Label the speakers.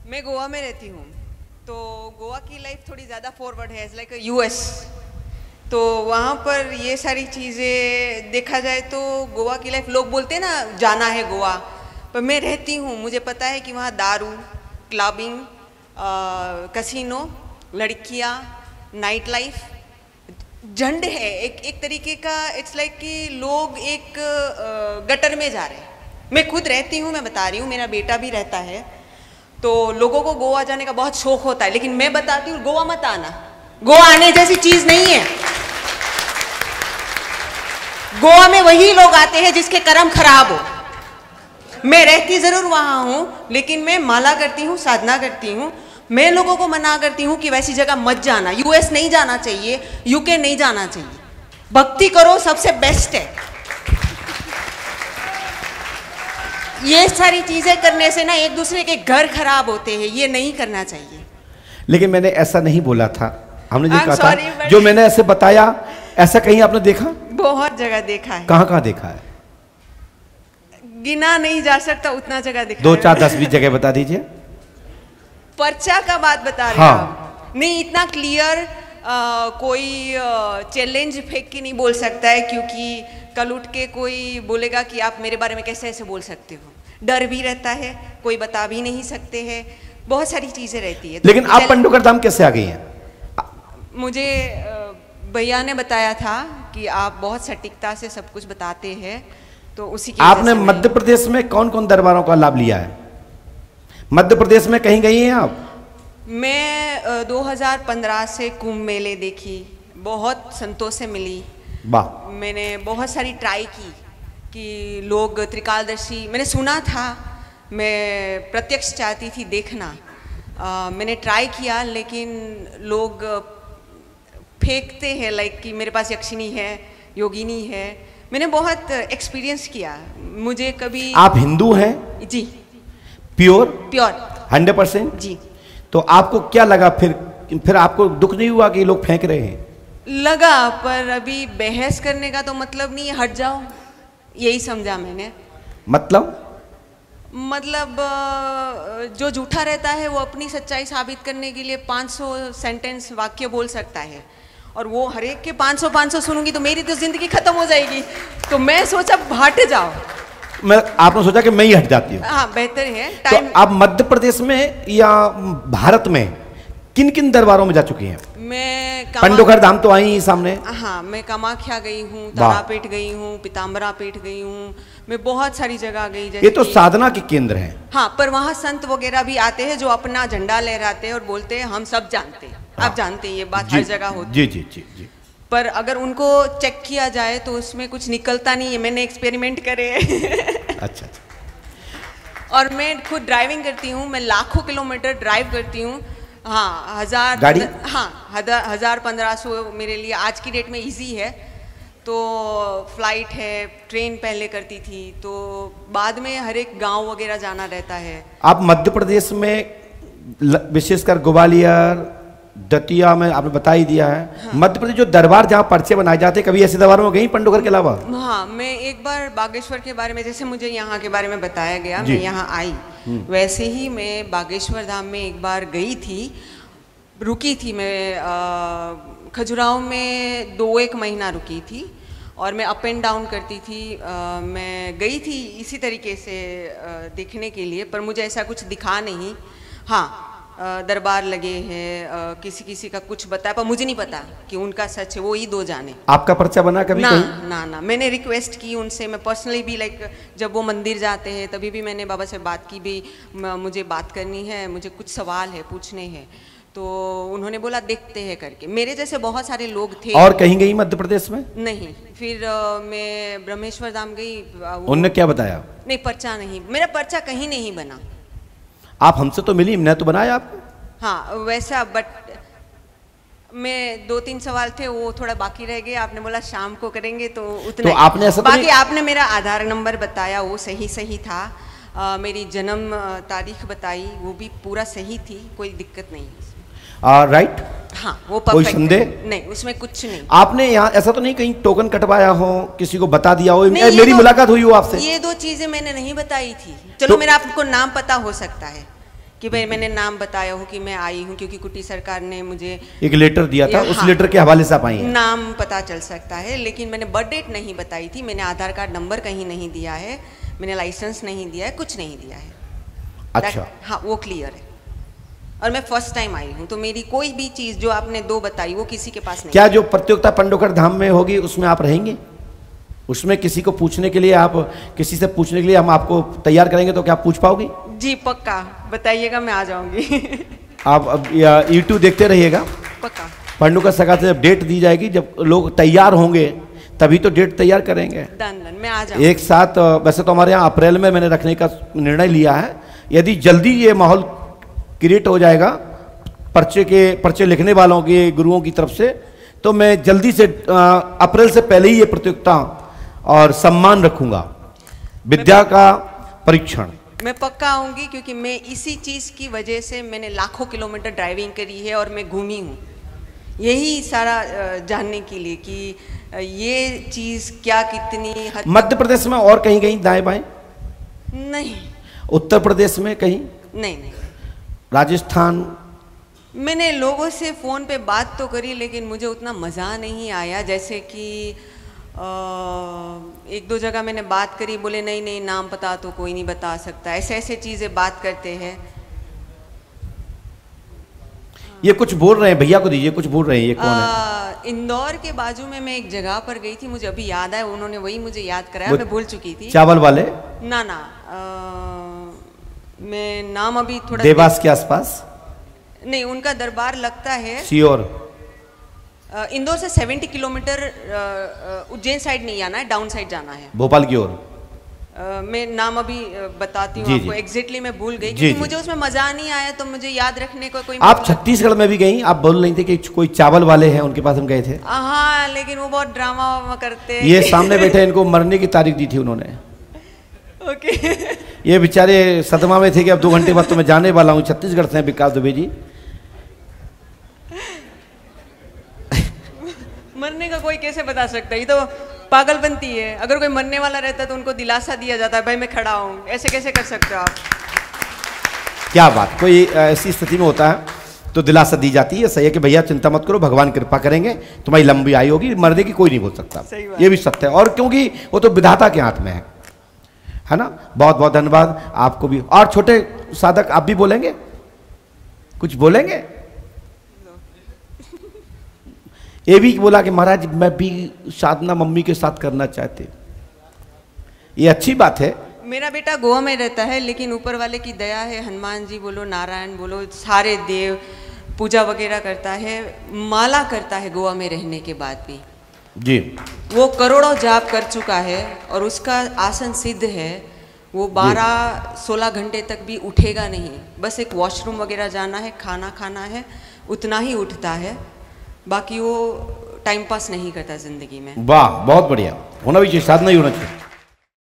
Speaker 1: मैं गोवा में रहती हूँ, तो गोवा की लाइफ थोड़ी ज़्यादा फॉरवर्ड है, लाइक यूएस। तो वहाँ पर ये सारी चीज़ें देखा जाए तो गोवा की लाइफ, लोग बोलते हैं ना जाना है गोवा, पर मैं रहती हूँ, मुझे पता है कि वहाँ दारू, क्लबिंग, कसिनो, लड़कियाँ, नाइट लाइफ झंड है एक तरीके का। इट्स लाइक कि लोग एक गटर में जा रहे हैं। मैं खुद रहती हूँ, मैं बता रही हूँ, मेरा बेटा भी रहता है, तो लोगों को गोवा जाने का बहुत शौक होता है, लेकिन मैं बताती हूँ गोवा मत आना, गोवा आने जैसी चीज नहीं है। गोवा में वही लोग आते हैं जिसके कर्म खराब हो। मैं रहती जरूर वहां हूं, लेकिन मैं माला करती हूँ, साधना करती हूँ। मैं लोगों को मना करती हूँ कि वैसी जगह मत जाना, यूएस नहीं जाना चाहिए, यूके नहीं जाना चाहिए, भक्ति करो, सबसे बेस्ट है। ये सारी चीजें करने से ना एक दूसरे के घर खराब होते हैं, ये नहीं करना चाहिए।
Speaker 2: लेकिन मैंने ऐसा नहीं बोला था, हमने जो कहा था, जो मैंने ऐसे बताया, ऐसा कहीं आपने देखा?
Speaker 1: बहुत जगह देखा है।
Speaker 2: कहाँ कहाँ देखा है?
Speaker 1: गिना नहीं जा सकता, उतना जगह देखा।
Speaker 2: 2 4 10 20 जगह बता दीजिए।
Speaker 1: पर्चा का बात बता रहे
Speaker 2: हाँ।
Speaker 1: नहीं, इतना क्लियर कोई चैलेंज फेंक के नहीं बोल सकता है, क्योंकि कल उठ के कोई बोलेगा कि आप मेरे बारे में कैसे ऐसे बोल सकते हो। डर भी रहता है, कोई बता भी नहीं सकते हैं, बहुत सारी चीजें रहती है।
Speaker 2: लेकिन आप पंडोकर धाम कैसे आ गई हैं?
Speaker 1: मुझे भैया ने बताया था कि आप बहुत सटीकता से सब कुछ बताते हैं, तो उसी की
Speaker 2: आपने मध्य प्रदेश में कौन कौन दरबारों का लाभ लिया है? मध्य प्रदेश में कहीं गई हैं आप?
Speaker 1: मैं 2015 से कुंभ मेले देखी, बहुत संतोष से मिली।
Speaker 2: वाह।
Speaker 1: मैंने बहुत सारी ट्राई की कि लोग त्रिकालदर्शी, मैंने सुना था, मैं प्रत्यक्ष चाहती थी देखना। मैंने ट्राई किया, लेकिन लोग फेंकते हैं लाइक कि मेरे पास यक्षिणी है, योगिनी है। मैंने बहुत एक्सपीरियंस किया। मुझे कभी।
Speaker 2: आप हिंदू हैं?
Speaker 1: जी।
Speaker 2: प्योर?
Speaker 1: प्योर
Speaker 2: 100%?
Speaker 1: जी।
Speaker 2: तो आपको क्या लगा फिर आपको दुख नहीं हुआ कि लोग फेंक रहे हैं?
Speaker 1: लगा, पर अभी बहस करने का तो मतलब नहीं है, हट जाओ, यही समझा मैंने।
Speaker 2: मतलब
Speaker 1: जो झूठा रहता है वो अपनी सच्चाई साबित करने के लिए 500 सेंटेंस वाक्य बोल सकता है, और वो हर एक के 500 सुनूंगी तो मेरी तो जिंदगी खत्म हो जाएगी। तो मैं सोचा हट जाओ।
Speaker 2: आपने सोचा कि मैं ही हट जाती हूँ?
Speaker 1: हाँ, बेहतर है।
Speaker 2: तो आप मध्य प्रदेश में या भारत में किन किन दरबारों में जा चुकी हैं?
Speaker 1: मैं
Speaker 2: पंडोकर धाम तो आई ही सामने।
Speaker 1: हाँ, मैं कामाख्या गई हूँ, तारापीठ गई हूँ, पीताम्बरा पीठ गई हूँ, मैं बहुत सारी जगह गई।
Speaker 2: ये तो साधना के केंद्र हैं।
Speaker 1: हाँ, पर वहाँ संत वगैरह भी आते हैं जो अपना झंडा लहराते हैं और बोलते हैं हम सब जानते हैं।
Speaker 2: हाँ।
Speaker 1: आप जानते हैं, ये बात हर जगह होती
Speaker 2: जी
Speaker 1: है।
Speaker 2: जी जी जी।
Speaker 1: पर अगर उनको चेक किया जाए तो उसमें कुछ निकलता नहीं है। मैंने एक्सपेरिमेंट करे हैं।
Speaker 2: अच्छा।
Speaker 1: और मैं खुद ड्राइविंग करती हूँ, मैं लाखों किलोमीटर ड्राइव करती हूँ। हाँ, 1000
Speaker 2: गाड़ी?
Speaker 1: हाँ, 1000-1500 मेरे लिए आज की डेट में इजी है। तो फ्लाइट है, ट्रेन पहले करती थी, तो बाद में हर एक गांव वगैरह जाना रहता है।
Speaker 2: आप मध्य प्रदेश में विशेषकर ग्वालियर, दतिया में आपने बता ही दिया है। हाँ। मध्य प्रदेश जो दरबार जहाँ पर्चे बनाए जाते हैं, कभी ऐसे दरबारों में गई पंडोकर के अलावा?
Speaker 1: हाँ, मैं एक बार बागेश्वर के बारे में, जैसे मुझे यहाँ के बारे में बताया गया, मैं यहाँ आई, वैसे ही मैं बागेश्वर धाम में एक बार गई थी, रुकी थी। मैं खजुराहो में 2-1 महीना रुकी थी, और मैं अप एंड डाउन करती थी। मैं गई थी इसी तरीके से देखने के लिए, पर मुझे ऐसा कुछ दिखा नहीं। हाँ, दरबार लगे हैं, किसी किसी का कुछ बताया, पर मुझे नहीं पता कि उनका सच है, वो ही 2 जाने।
Speaker 2: आपका पर्चा बना कभी?
Speaker 1: ना, मैंने रिक्वेस्ट की उनसे, मैं पर्सनली भी लाइक जब वो मंदिर जाते हैं तभी भी मैंने बाबा से बात की, भी मुझे बात करनी है, मुझे कुछ सवाल है पूछने हैं। तो उन्होंने बोला देखते हैं करके। मेरे जैसे बहुत सारे लोग थे।
Speaker 2: और कहीं गई मध्य प्रदेश में?
Speaker 1: नहीं। फिर मैं ब्रह्मेश्वर धाम गई।
Speaker 2: उन्होंने क्या बताया?
Speaker 1: नहीं, पर्चा नहीं, मेरा पर्चा कहीं नहीं बना।
Speaker 2: आप हमसे तो मिली, मैंने तो बनाया आपको।
Speaker 1: हाँ, वैसा, बट मैं 2-3 सवाल थे, वो थोड़ा बाकी रह गए। आपने बोला शाम को करेंगे, तो उतना।
Speaker 2: तो आपने ऐसा
Speaker 1: बाकी आपने मेरा आधार नंबर बताया, वो सही था। मेरी जन्म तारीख बताई, वो भी पूरा सही थी, कोई दिक्कत नहीं।
Speaker 2: राइट।
Speaker 1: हाँ, वो
Speaker 2: कोई संदेह
Speaker 1: नहीं, उसमें कुछ नहीं।
Speaker 2: आपने यहाँ ऐसा तो नहीं कहीं टोकन कटवाया हो, किसी को बता दिया हो, मेरी मुलाकात हुई हो आपसे?
Speaker 1: ये 2 चीजें मैंने नहीं बताई थी। चलो, मेरा आपको नाम पता हो सकता है, कि भाई मैंने नाम बताया हो कि मैं आई हूँ, क्योंकि कुटी सरकार ने मुझे
Speaker 2: एक लेटर दिया था, उस
Speaker 1: हाँ,
Speaker 2: लेटर के हवाले से आप आई हैं।
Speaker 1: नाम पता चल सकता है, लेकिन मैंने बर्थ डेट नहीं बताई थी, मैंने आधार कार्ड नंबर कहीं नहीं दिया है, मैंने लाइसेंस नहीं दिया है, कुछ नहीं दिया है।
Speaker 2: अच्छा,
Speaker 1: हाँ वो क्लियर है। और मैं फर्स्ट टाइम आई हूँ, तो मेरी कोई भी चीज़ जो आपने 2 बताई वो किसी के पास नहीं।
Speaker 2: क्या जो प्रतियोगिता पंडोकर धाम में होगी उसमें आप रहेंगे? उसमें किसी को पूछने के लिए, आप किसी से पूछने के लिए हम आपको तैयार करेंगे, तो क्या आप पूछ पाओगी?
Speaker 1: जी पक्का, बताइएगा, मैं आ जाऊंगी।
Speaker 2: आप अब यूट्यूब देखते रहिएगा,
Speaker 1: पक्का।
Speaker 2: पंडोकर सरकार से जब डेट दी जाएगी, जब लोग तैयार होंगे तभी तो डेट तैयार करेंगे।
Speaker 1: डन, मैं आ जाऊंगी
Speaker 2: एक साथ। वैसे तो हमारे यहाँ अप्रैल में मैंने रखने का निर्णय लिया है। यदि जल्दी ये माहौल क्रिएट हो जाएगा पर्चे लिखने वालों के गुरुओं की तरफ से, तो मैं जल्दी से अप्रैल से पहले ही ये प्रतियोगिता और सम्मान रखूंगा, विद्या का परीक्षण।
Speaker 1: मैं पक्का आऊंगी, क्योंकि मैं इसी चीज़ की वजह से मैंने लाखों किलोमीटर ड्राइविंग करी है और मैं घूमी हूँ, यही सारा जानने के लिए कि ये चीज़ क्या कितनी
Speaker 2: मध्य प्रदेश में और कहीं कहीं दाएं बाएं?
Speaker 1: नहीं।
Speaker 2: उत्तर प्रदेश में कहीं?
Speaker 1: नहीं। राजस्थान?
Speaker 2: मैंने
Speaker 1: लोगों से फ़ोन पे बात तो करी, लेकिन मुझे उतना मज़ा नहीं आया। जैसे कि 1-2 जगह मैंने बात करी, बोले नहीं नाम पता तो कोई नहीं बता सकता, ऐसे चीज़ें बात करते हैं।
Speaker 2: ये कुछ बोल रहे हैं, भैया को दीजिए, कुछ बोल रहे हैं, ये कौन है?
Speaker 1: इंदौर के बाजू में मैं एक जगह पर गई थी, मुझे अभी याद है, उन्होंने वही मुझे याद कराया, मैं भूल चुकी थी।
Speaker 2: चावल वाले?
Speaker 1: ना, मैं नाम अभी थोड़ा
Speaker 2: देवास के आसपास?
Speaker 1: नहीं, उनका दरबार लगता है
Speaker 2: श्योर।
Speaker 1: इंदौर से 70 किलोमीटर उज्जैन साइड नहीं आना है, डाउन साइड जाना है,
Speaker 2: भोपाल की ओर।
Speaker 1: मैं नाम अभी बताती हूँ आपको, एग्जैक्टली मैं भूल गई, क्योंकि मुझे उसमें मजा नहीं आया, तो मुझे याद रखने को कोई।
Speaker 2: आप छत्तीसगढ़ में भी गई? आप बोल रही थी कि कोई चावल वाले हैं, उनके पास हम गए थे।
Speaker 1: हाँ, लेकिन वो बहुत ड्रामा करते हैं।
Speaker 2: ये सामने बैठे, इनको मरने की तारीख दी थी उन्होंने।
Speaker 1: ओके।
Speaker 2: ये बेचारे सदमा में थे कि अब 2 घंटे बाद तो मैं जाने वाला हूँ। छत्तीसगढ़ से विकास दुबे जी।
Speaker 1: मरने का कोई कैसे बता सकता है, ये तो पागलपंती है। अगर कोई मरने वाला रहता तो उनको दिलासा दिया जाता है, भाई मैं खड़ा हूँ, ऐसे कैसे कर सकते हो आप? क्या बात, कोई ऐसी स्थिति में होता है तो दिलासा दी जाती है, सही है कि भैया चिंता मत करो, भगवान कृपा करेंगे, तुम्हारी लंबी आयु होगी, मरने की कोई नहीं बोल सकता। ये भी सत्य है, और क्योंकि वो तो विधाता के हाथ में है ना। बहुत बहुत धन्यवाद आपको भी। और छोटे साधक आप भी बोलेंगे, कुछ बोलेंगे? ये भी बोला कि महाराज मैं भी साधना मम्मी के साथ करना चाहते। ये अच्छी बात है। मेरा बेटा गोवा में रहता है, लेकिन ऊपर वाले की दया है, हनुमान जी बोलो, नारायण बोलो, सारे देव पूजा वगैरह करता है, माला करता है गोवा में रहने के बाद भी जी। वो करोड़ों जाप कर चुका है और उसका आसन सिद्ध है। वो 12-16 घंटे तक भी उठेगा नहीं, बस एक वॉशरूम वगैरह जाना है, खाना खाना है, उतना ही उठता है, बाकी वो टाइम पास नहीं करता जिंदगी में। वाह, बहुत बढ़िया, होना भी चाहिए, साधना ही होना चाहिए।